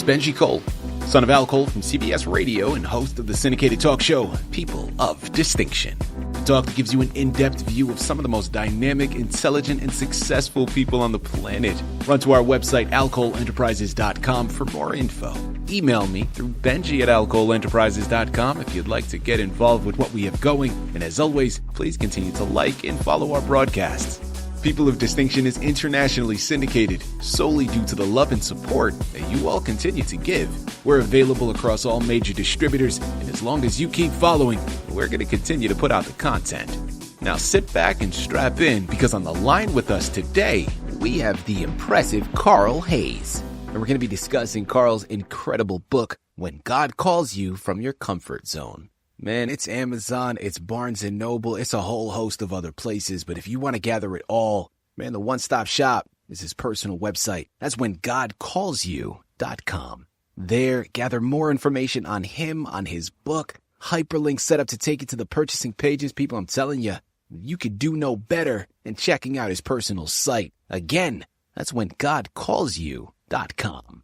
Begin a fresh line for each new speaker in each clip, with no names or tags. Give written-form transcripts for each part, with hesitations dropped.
Benji Cole, son of Al Cole from CBS Radio and host of the syndicated talk show, People of Distinction. A talk that gives you an in-depth view of some of the most dynamic, intelligent, and successful people on the planet. Run to our website, alcoleenterprises.com for more info. Email me through benji@alcoleenterprises.com if you'd like to get involved with what we have going. And as always, please continue to like and follow our broadcasts. People of Distinction is internationally syndicated solely due to the love and support that you all continue to give. We're available across all major distributors, and as long as you keep following, we're going to continue to put out the content. Now sit back and strap in, because on the line with us today, we have the impressive Carl Hayes. And we're going to be discussing Carl's incredible book, When God Calls You from Your Comfort Zone. Man, it's Amazon, it's Barnes & Noble, it's a whole host of other places. But if you want to gather it all, man, the one-stop shop is his personal website. That's whengodcallsyou.com. There, gather more information on him, on his book, hyperlinks set up to take you to the purchasing pages. People, I'm telling you, you could do no better than checking out his personal site. Again, that's whengodcallsyou.com.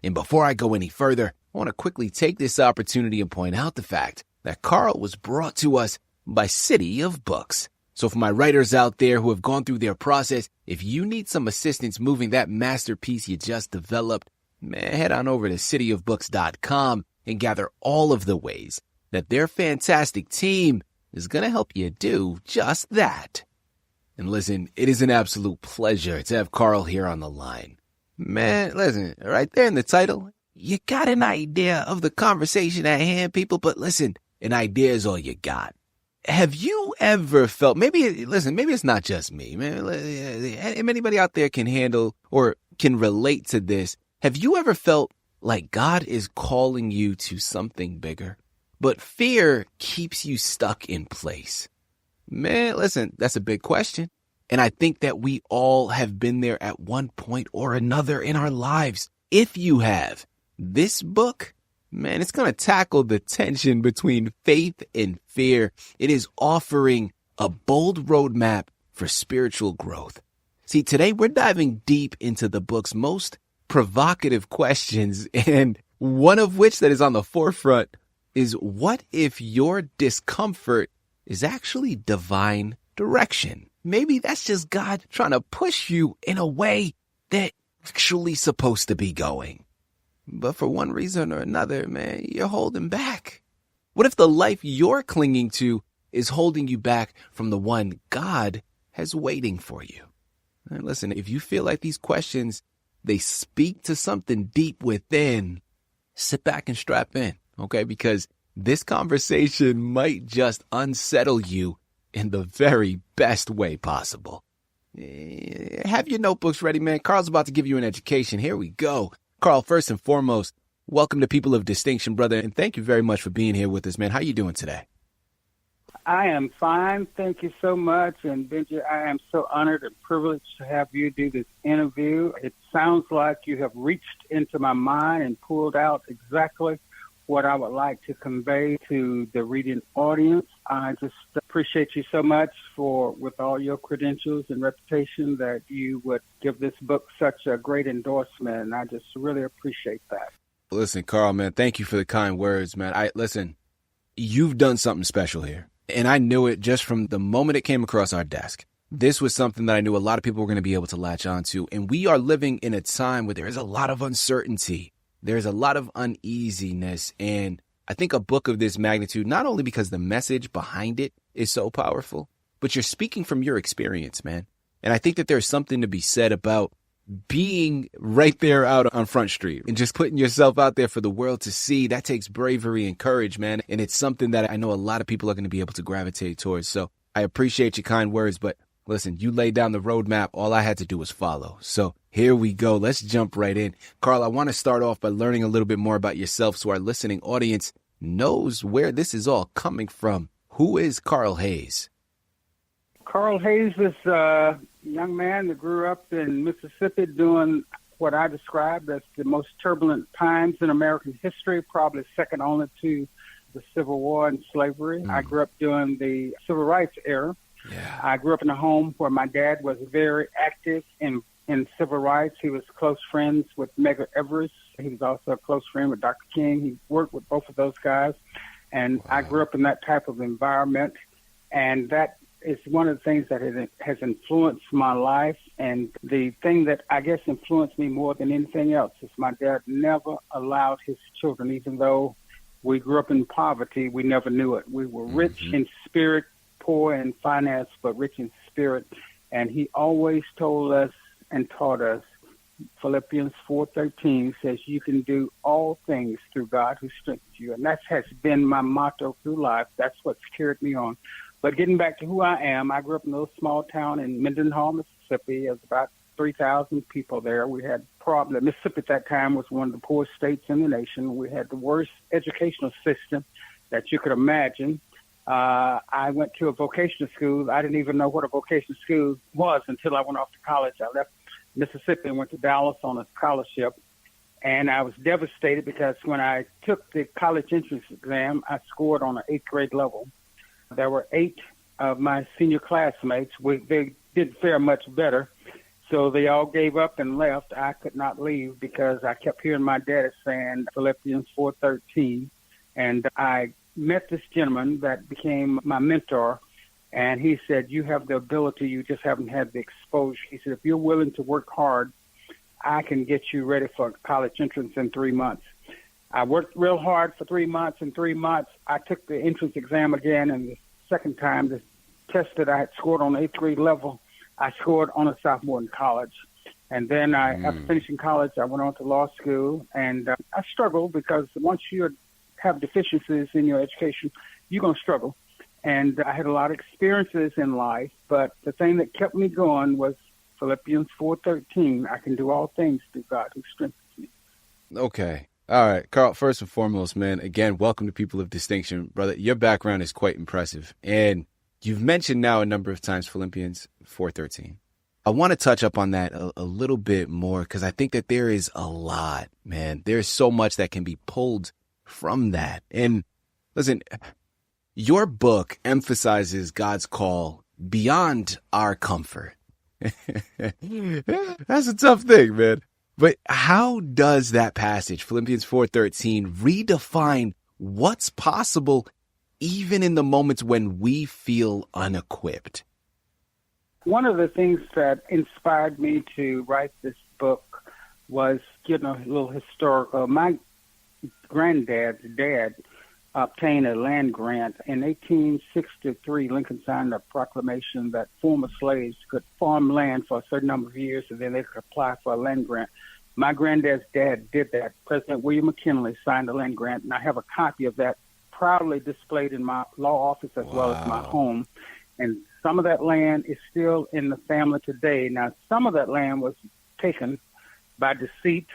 And before I go any further, I want to quickly take this opportunity and point out the fact that Carl was brought to us by Citi of Books. So for my writers out there who have gone through their process, if you need some assistance moving that masterpiece you just developed, man, head on over to cityofbooks.com and gather all of the ways that their fantastic team is going to help you do just that. And listen, it is an absolute pleasure to have Carl here on the line. Man, listen, right there in the title, you got an idea of the conversation at hand, people, but listen, an idea is all you got. Have you ever felt, maybe it's not just me, man. If anybody out there can handle or can relate to this, have you ever felt like God is calling you to something bigger, but fear keeps you stuck in place? Man, listen, that's a big question. And I think that we all have been there at one point or another in our lives. If you have, this book, man, it's going to tackle the tension between faith and fear. It is offering a bold roadmap for spiritual growth. See, today we're diving deep into the book's most provocative questions, and one of which that is on the forefront is, what if your discomfort is actually divine direction? Maybe that's just God trying to push you in a way that you're actually supposed to be going. But for one reason or another, man, you're holding back. What if the life you're clinging to is holding you back from the one God has waiting for you? And listen, if you feel like these questions, they speak to something deep within, sit back and strap in, okay? Because this conversation might just unsettle you in the very best way possible. Have your notebooks ready, man. Carl's about to give you an education. Here we go. Carl, first and foremost, welcome to People of Distinction, brother, and thank you very much for being here with us, man. How you doing today?
I am fine. Thank you so much. And Benji, I am so honored and privileged to have you do this interview. It sounds like you have reached into my mind and pulled out exactly what I would like to convey to the reading audience. I just appreciate you so much with all your credentials and reputation, that you would give this book such a great endorsement. And I just really appreciate that.
Listen, Carl, man, thank you for the kind words, man. Listen, you've done something special here. And I knew it just from the moment it came across our desk. This was something that I knew a lot of people were going to be able to latch onto. And we are living in a time where there is a lot of uncertainty. There's a lot of uneasiness. And I think a book of this magnitude, not only because the message behind it is so powerful, but you're speaking from your experience, man. And I think that there's something to be said about being right there out on Front Street and just putting yourself out there for the world to see. That takes bravery and courage, man. And it's something that I know a lot of people are going to be able to gravitate towards. So I appreciate your kind words, but listen, you laid down the roadmap. All I had to do was follow. So here we go. Let's jump right in. Carl, I want to start off by learning a little bit more about yourself so our listening audience knows where this is all coming from. Who is Carl Hayes?
Carl Hayes is a young man that grew up in Mississippi during what I described as the most turbulent times in American history, probably second only to the Civil War and slavery. I grew up during the Civil Rights era.
Yeah.
I grew up in a home where my dad was very active in civil rights. He was close friends with Medgar Evers He was also a close friend with Dr. King. He worked with both of those guys. And I grew up in that type of environment. And that is one of the things that has influenced my life. And the thing that I guess influenced me more than anything else is my dad never allowed his children, even though we grew up in poverty, we never knew it. We were rich in spirit, poor in finance, but rich in spirit. And he always told us and taught us, Philippians 4:13 says, you can do all things through God who strengthens you. And that has been my motto through life. That's what's carried me on. But getting back to who I am, I grew up in a little small town in Mendenhall, Mississippi. There was about 3,000 people there. We had problems. Mississippi at that time was one of the poorest states in the nation. We had the worst educational system that you could imagine. I went to a vocational school. I didn't even know what a vocational school was until I went off to college. I left Mississippi and went to Dallas on a scholarship. And I was devastated because when I took the college entrance exam, I scored on an 8th grade level. There were 8 of my senior classmates. They didn't fare much better. So they all gave up and left. I could not leave because I kept hearing my dad saying Philippians 4:13. And I met this gentleman that became my mentor. And he said, you have the ability, you just haven't had the exposure. He said, if you're willing to work hard, I can get you ready for college entrance in 3 months. I worked real hard for 3 months. In 3 months, I took the entrance exam again, and the second time, the test that I had scored on the 8th grade level, I scored on a sophomore in college. And then after finishing college, I went on to law school, and I struggled because once you have deficiencies in your education, you're going to struggle. And I had a lot of experiences in life, but the thing that kept me going was Philippians 4:13. I can do all things through God who strengthens me.
Okay. All right, Carl, first and foremost, man, again, welcome to People of Distinction. Brother, your background is quite impressive. And you've mentioned now a number of times Philippians 4:13. I want to touch up on that a little bit more because I think that there is a lot, man. There's so much that can be pulled from that. And listen, your book emphasizes God's call beyond our comfort. That's a tough thing, man. But how does that passage, Philippians 4:13, redefine what's possible even in the moments when we feel unequipped?
One of the things that inspired me to write this book was, a little historical. My granddad's dad obtained a land grant. In 1863, Lincoln signed a proclamation that former slaves could farm land for a certain number of years, and then they could apply for a land grant. My granddad's dad did that. President William McKinley signed a land grant, and I have a copy of that proudly displayed in my law office as well as my home. And some of that land is still in the family today. Now, some of that land was taken by deceit,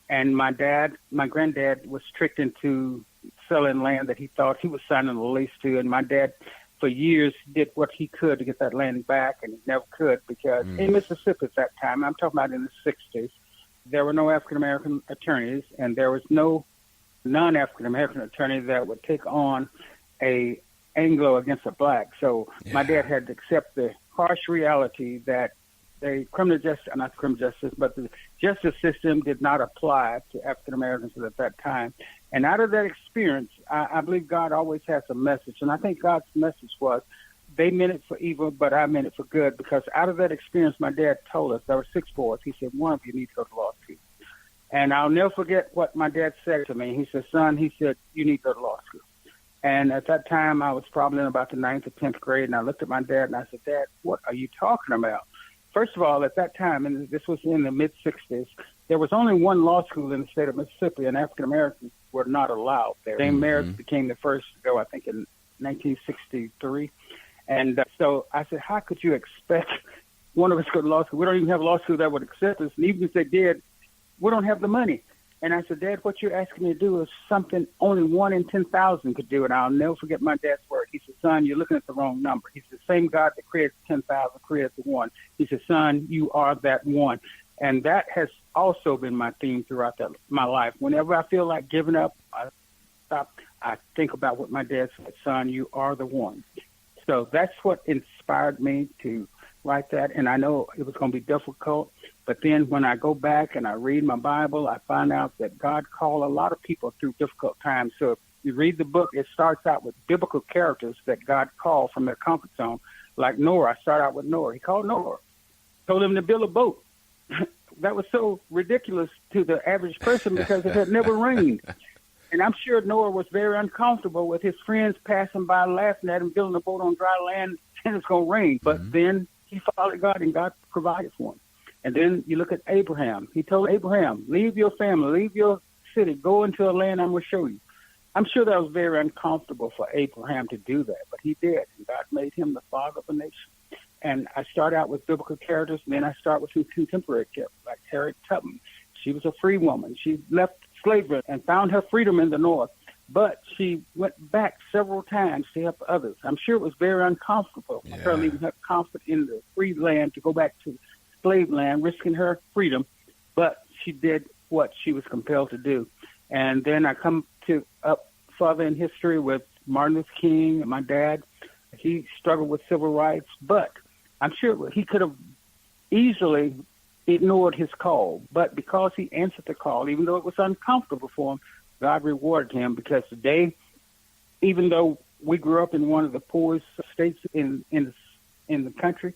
and my granddad was tricked into selling land that he thought he was signing a lease to. And my dad, for years, did what he could to get that land back, and he never could because in Mississippi at that time, I'm talking about in the 60s, there were no African-American attorneys, and there was no non-African-American attorney that would take on a Anglo against a black. So my dad had to accept the harsh reality that the justice system did not apply to African-Americans at that time. And out of that experience, I believe God always has a message. And I think God's message was, they meant it for evil, but I meant it for good. Because out of that experience, my dad told us, there were 6 boys. He said, one of you needs to go to law school. And I'll never forget what my dad said to me. He said, son, you need to go to law school. And at that time, I was probably in about the 9th or 10th grade. And I looked at my dad and I said, Dad, what are you talking about? First of all, at that time, and this was in the mid-'60s, there was only one law school in the state of Mississippi, and African-Americans were not allowed there. Same marriage became the first to go, I think, in 1963. And so I said, how could you expect one of us to go to law school? We don't even have a law school that would accept us. And even if they did, we don't have the money. And I said, Dad, what you're asking me to do is something only 1 in 10,000 could do. And I'll never forget my dad's word. He said, son, you're looking at the wrong number. He said, the same God that created 10,000 created the one. He said, son, you are that one. And that has also been my theme throughout my life. Whenever I feel like giving up, I stop. I think about what my dad said, son, you are the one. So that's what inspired me to write that. And I know it was going to be difficult, But then when I go back and I read my Bible, I find out that God called a lot of people through difficult times. So if you read the book, it starts out with biblical characters that God called from their comfort zone. Like Noah, I start out with Noah. He called Noah, told him to build a boat. That was so ridiculous to the average person because it had never rained. And I'm sure Noah was very uncomfortable with his friends passing by laughing at him building a boat on dry land and it's going to rain. But then he followed God and God provided for him. And then you look at Abraham. He told Abraham, leave your family, leave your city, go into a land I'm going to show you. I'm sure that was very uncomfortable for Abraham to do that, but he did. And God made him the father of a nation. And I start out with biblical characters, and then I start with some contemporary characters, like Harriet Tubman. She was a free woman. She left slavery and found her freedom in the North, but she went back several times to help others. I'm sure it was very uncomfortable for her leaving her comfort in the free land to go back to slave land, risking her freedom, but she did what she was compelled to do. And then I come to up further in history with Martin Luther King and my dad. He struggled with civil rights, but I'm sure he could have easily ignored his call. But because he answered the call, even though it was uncomfortable for him, God rewarded him because today, even though we grew up in one of the poorest states in the country,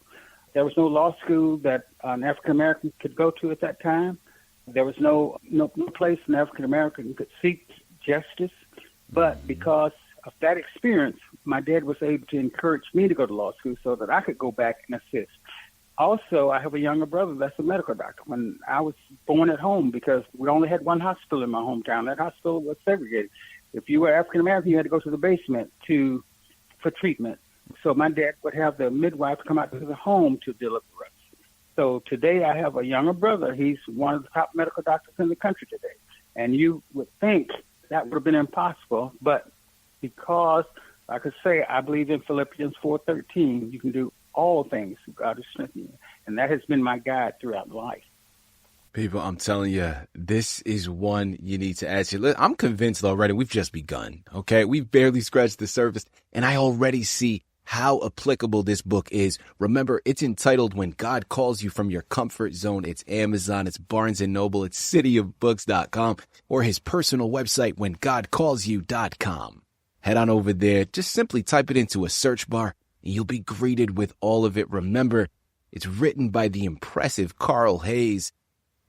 there was no law school that an African-American could go to at that time. There was no place an African-American could seek justice. But because of that experience, my dad was able to encourage me to go to law school so that I could go back and assist. Also, I have a younger brother that's a medical doctor. When I was born at home, because we only had one hospital in my hometown, that hospital was segregated. If you were African-American, you had to go to the basement for treatment. So my dad would have the midwife come out to the home to deliver us. So today I have a younger brother. He's one of the top medical doctors in the country today. And you would think that would have been impossible, but because, like I say, I believe in Philippians 4:13, you can do all things through God who strengthens you. And that has been my guide throughout life.
People, I'm telling you, this is one you need to ask you. I'm convinced already we've just begun, okay? We've barely scratched the surface, and I already see how applicable this book is. Remember, it's entitled When God Calls You from Your Comfort Zone. It's Amazon, it's Barnes & Noble, it's cityofbooks.com, or his personal website, whengodcallsyou.com. Head on over there, just simply type it into a search bar, and you'll be greeted with all of it. Remember, it's written by the impressive Carl Hayes,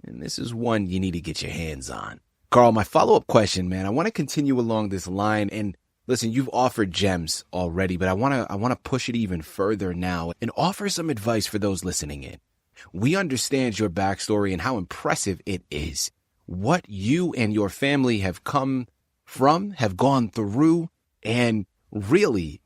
and this is one you need to get your hands on. Carl, my follow-up question, man, I want to continue along this line, and listen, you've offered gems already, but I want to push it even further now and offer some advice for those listening in. We understand your backstory and how impressive it is. What you and your family have come from, have gone through, and really,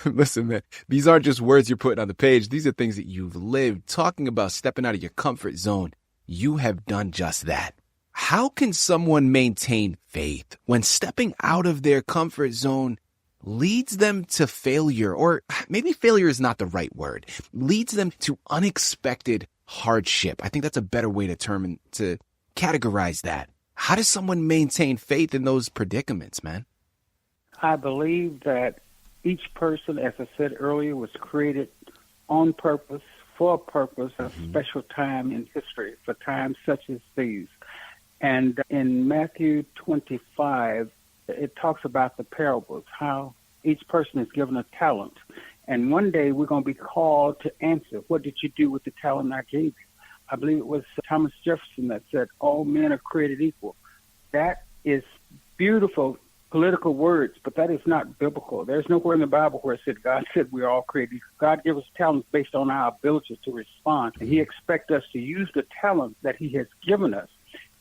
listen, man, these aren't just words you're putting on the page. These are things that you've lived. Talking about stepping out of your comfort zone, you have done just that. How can someone maintain faith when stepping out of their comfort zone leads them to failure? Or maybe failure is not the right word. Leads them to unexpected hardship. I think that's a better way to categorize that. How does someone maintain faith in those predicaments, man?
I believe that each person, as I said earlier, was created on purpose, for a purpose, a special time in history, for times such as these. And in Matthew 25, it talks about the parables, how each person is given a talent. And one day we're going to be called to answer, what did you do with the talent I gave you? I believe it was Thomas Jefferson that said, all men are created equal. That is beautiful political words, but that is not biblical. There's nowhere in the Bible where it said God said we're all created. God gives us talents based on our ability to respond. And he expects us to use the talent that he has given us.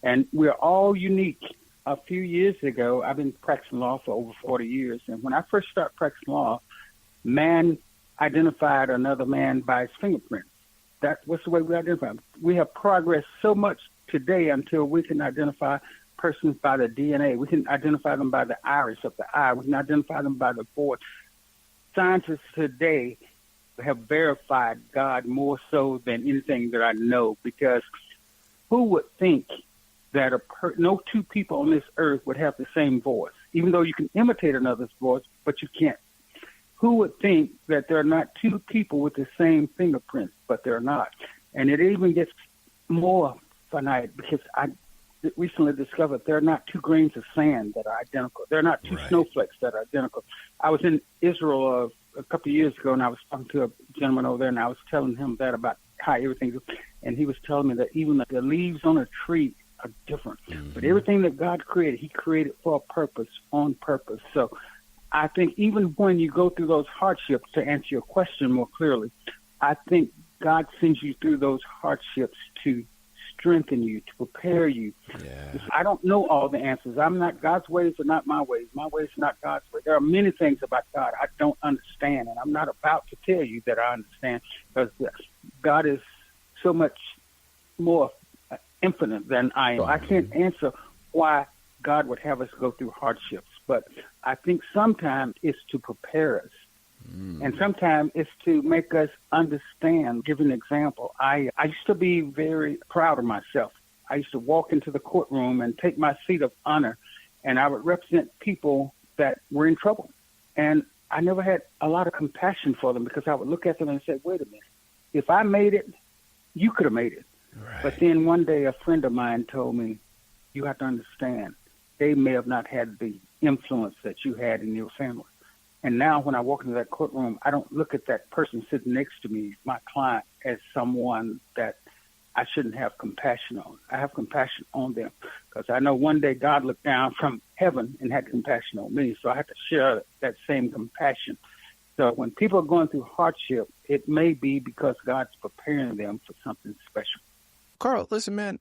And we're all unique. A few years ago, I've been practicing law for over 40 years. And when I first started practicing law, man identified another man by his fingerprints. That was the way we identify them. We have progressed so much today until we can identify persons by the DNA. We can identify them by the iris of the eye. We can identify them by the voice. Scientists today have verified God more so than anything that I know, because who would think that no two people on this earth would have the same voice, even though you can imitate another's voice, but you can't. Who would think that there are not two people with the same fingerprints, but they're not? And it even gets more finite because I recently discovered there are not two grains of sand that are identical. There are not two snowflakes that are identical. I was in Israel a couple of years ago, and I was talking to a gentleman over there, and I was telling him that about how everything, and he was telling me that even the leaves on a tree are different. Mm-hmm. But everything that God created, he created for a purpose, on purpose. So I think even when you go through those hardships, to answer your question more clearly, I think God sends you through those hardships to strengthen you, to prepare you. Yeah. I don't know all the answers. God's ways are not my ways. My ways are not God's ways. There are many things about God I don't understand, and I'm not about to tell you that I understand, because God is so much more infinite than I am. I can't answer why God would have us go through hardships, but I think sometimes it's to prepare us. And sometimes it's to make us understand. Give an example. I used to be very proud of myself. I used to walk into the courtroom and take my seat of honor, and I would represent people that were in trouble. And I never had a lot of compassion for them, because I would look at them and say, wait a minute, if I made it, you could have made it. Right. But then one day a friend of mine told me, you have to understand, they may have not had the influence that you had in your family. And now when I walk into that courtroom, I don't look at that person sitting next to me, my client, as someone that I shouldn't have compassion on. I have compassion on them because I know one day God looked down from heaven and had compassion on me. So I have to share that same compassion. So when people are going through hardship, it may be because God's preparing them for something special.
Carl, listen, man,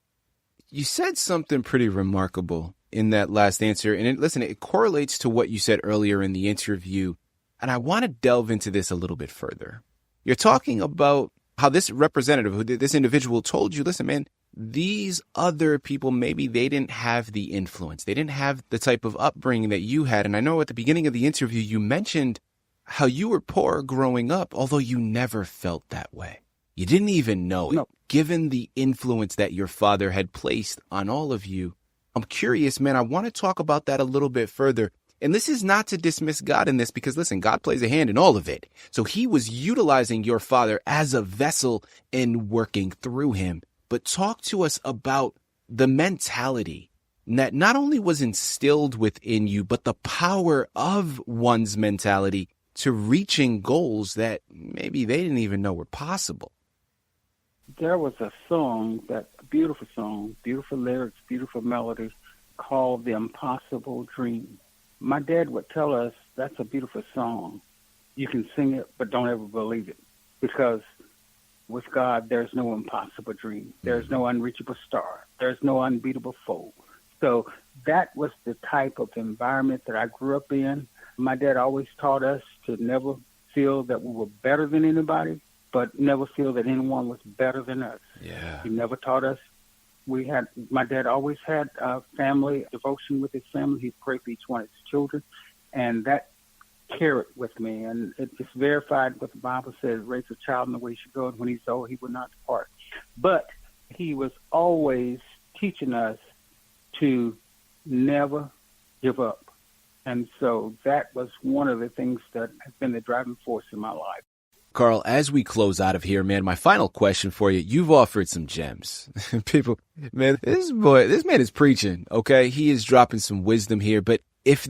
you said something pretty remarkable in that last answer. And it correlates to what you said earlier in the interview. And I want to delve into this a little bit further. You're talking about how this representative, this individual, told you, listen, man, these other people, maybe they didn't have the influence. They didn't have the type of upbringing that you had. And I know at the beginning of the interview, you mentioned how you were poor growing up, although you never felt that way. You didn't even know it. Given the influence that your father had placed on all of you, I'm curious, man, I want to talk about that a little bit further. And this is not to dismiss God in this, because, listen, God plays a hand in all of it. So he was utilizing your father as a vessel and working through him. But talk to us about the mentality that not only was instilled within you, but the power of one's mentality to reaching goals that maybe they didn't even know were possible.
There was a beautiful song, beautiful lyrics, beautiful melody, called The Impossible Dream. My dad would tell us, that's a beautiful song. You can sing it, but don't ever believe it. Because with God, there's no impossible dream. There's no unreachable star. There's no unbeatable foe. So that was the type of environment that I grew up in. My dad always taught us to never feel that we were better than anybody, but never feel that anyone was better than us. Yeah. He never taught us. My dad always had family devotion with his family. He prayed for each one of his children, and that carried with me. And it's verified what the Bible says, raise a child in the way he should go, and when he's old, he will not depart. But he was always teaching us to never give up. And so that was one of the things that has been the driving force in my life.
Carl, as we close out of here, man, my final question for you, you've offered some gems. People, man, this man is preaching, okay? He is dropping some wisdom here. But if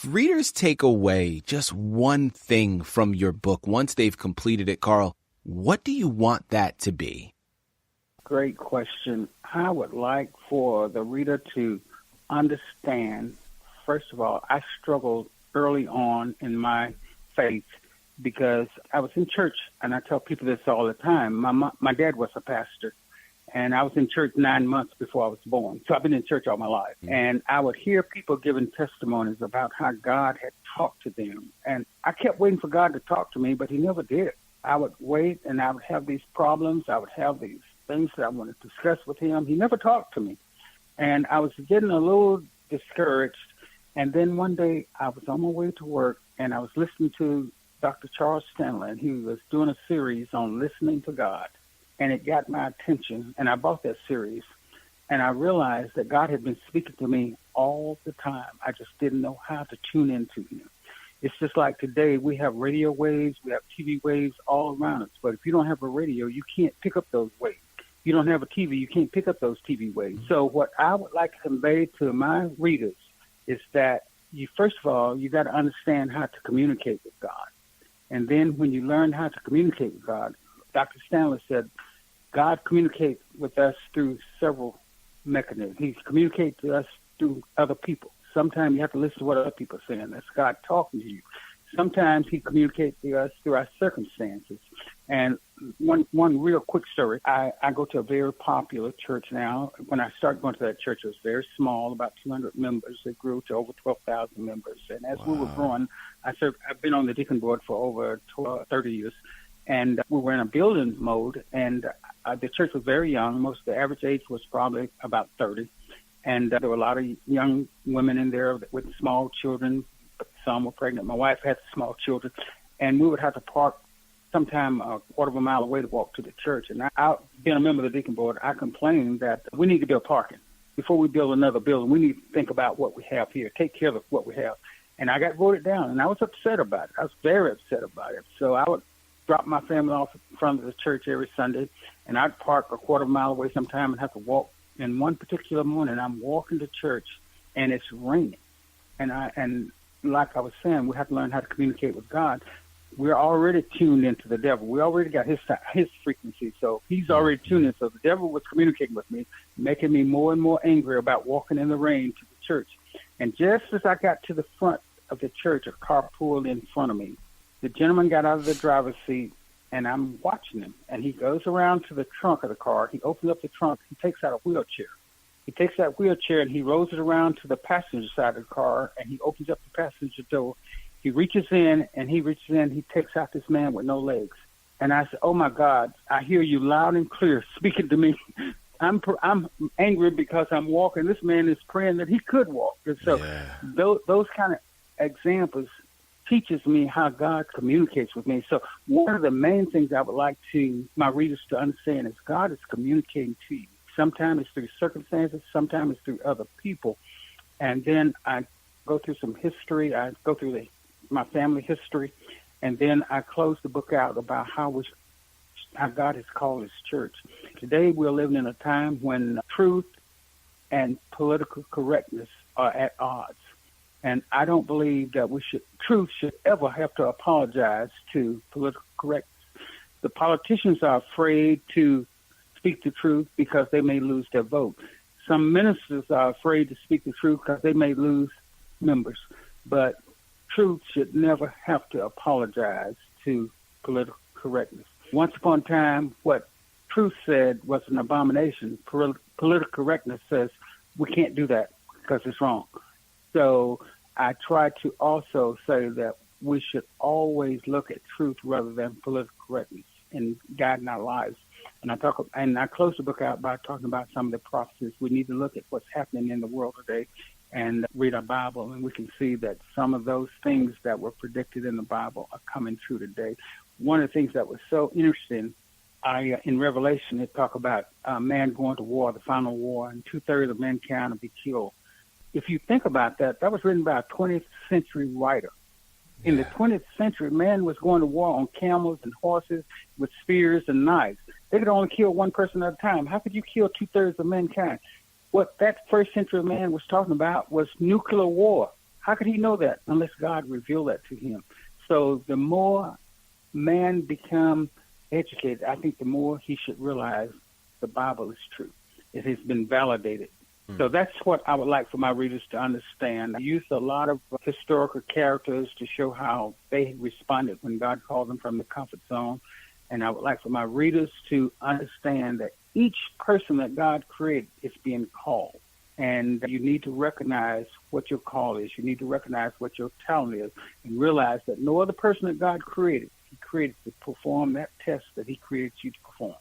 readers take away just one thing from your book, once they've completed it, Carl, what do you want that to be?
Great question. I would like for the reader to understand, first of all, I struggled early on in my faith, because I was in church, and I tell people this all the time. My dad was a pastor, and I was in church 9 months before I was born. So I've been in church all my life. Mm-hmm. And I would hear people giving testimonies about how God had talked to them. And I kept waiting for God to talk to me, but he never did. I would wait, and I would have these problems. I would have these things that I wanted to discuss with him. He never talked to me. And I was getting a little discouraged. And then one day I was on my way to work, and I was listening to Dr. Charles Stanley, and he was doing a series on listening to God, and it got my attention, and I bought that series, and I realized that God had been speaking to me all the time. I just didn't know how to tune into him. It's just like today we have radio waves, we have TV waves all around us, but if you don't have a radio, you can't pick up those waves. you don't have a TV, you can't pick up those TV waves. So what I would like to convey to my readers is that first of all, you got to understand how to communicate with God. And then when you learn how to communicate with God, Dr. Stanley said, God communicates with us through several mechanisms. He communicates to us through other people. Sometimes you have to listen to what other people are saying. That's God talking to you. Sometimes he communicates to us through our circumstances. And one real quick story, I go to a very popular church now. When I started going to that church, it was very small, about 200 members. It grew to over 12,000 members. And as we were growing, I've been on the deacon board for over 30 years. And we were in a building mode, and the church was very young. The average age was probably about 30. And there were a lot of young women in there with small children. Some were pregnant. My wife had small children. And we would have to park sometime a quarter of a mile away to walk to the church. And being a member of the deacon board, I complained that we need to build parking. Before we build another building, we need to think about what we have here, take care of what we have. And I got voted down, and I was upset about it. I was very upset about it. So I would drop my family off in front of the church every Sunday, and I'd park a quarter of a mile away sometime and have to walk. And one particular morning, I'm walking to church, and it's raining. And like I was saying, we have to learn how to communicate with God. We're already tuned into the devil. We already got his frequency, so he's already tuned in. So the devil was communicating with me, making me more and more angry about walking in the rain to the church. And just as I got to the front of the church, a car pulled in front of me. The gentleman got out of the driver's seat, and I'm watching him. And he goes around to the trunk of the car. He opens up the trunk. He takes out a wheelchair. He takes that wheelchair, and he rolls it around to the passenger side of the car, and he opens up the passenger door. He reaches in, he takes out this man with no legs. And I said, oh, my God, I hear you loud and clear speaking to me. I'm angry because I'm walking. This man is praying that he could walk. And so those kind of examples teaches me how God communicates with me. So one of the main things I would like my readers to understand is God is communicating to you. Sometimes it's through circumstances, sometimes it's through other people. And then I go through some history. I go through my family history, and then I close the book out about how God has called his church. Today we're living in a time when truth and political correctness are at odds. And I don't believe that truth should ever have to apologize to political correctness. The politicians are afraid to speak the truth because they may lose their vote. Some ministers are afraid to speak the truth because they may lose members. But truth should never have to apologize to political correctness. Once upon a time, what truth said was an abomination. Political correctness says we can't do that because it's wrong. So I try to also say that we should always look at truth rather than political correctness in guiding our lives. And I close the book out by talking about some of the prophecies. We need to look at what's happening in the world today and read our Bible, and we can see that some of those things that were predicted in the Bible are coming true today. One of the things that was so interesting, in Revelation, it talk about man going to war, the final war, and 2/3 of mankind will be killed. If you think about that, that was written by a 20th century writer. In the 20th century, man was going to war on camels and horses with spears and knives. They could only kill one person at a time. How could you kill 2/3 of mankind? What that first century man was talking about was nuclear war. How could he know that unless God revealed that to him? So the more man become educated, I think the more he should realize the Bible is true. It has been validated. So that's what I would like for my readers to understand. I use a lot of historical characters to show how they responded when God called them from the comfort zone. And I would like for my readers to understand that each person that God created is being called. And you need to recognize what your call is. You need to recognize what your talent is and realize that no other person that God created, he created to perform that test that he created you to perform.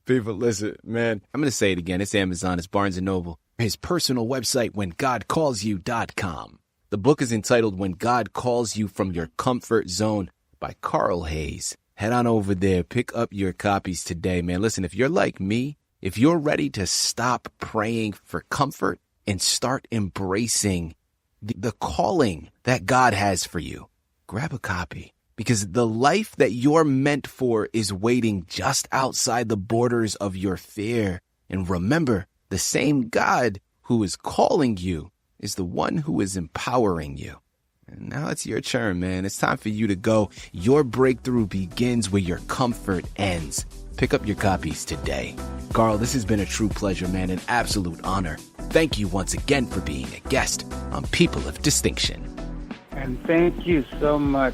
People, listen, man, I'm going to say it again. It's Amazon. It's Barnes & Noble. His personal website, whengodcallsyou.com. The book is entitled When God Calls You from Your Comfort Zone by Carl Hayes. Head on over there. Pick up your copies today, man. Listen, if you're like me, if you're ready to stop praying for comfort and start embracing the calling that God has for you, grab a copy. because the life that you're meant for is waiting just outside the borders of your fear. And remember, the same God who is calling you is the one who is empowering you. And now it's your turn, man. It's time for you to go. Your breakthrough begins where your comfort ends. Pick up your copies today. Carl, this has been a true pleasure, man, an absolute honor. Thank you once again for being a guest on People of Distinction.
And thank you so much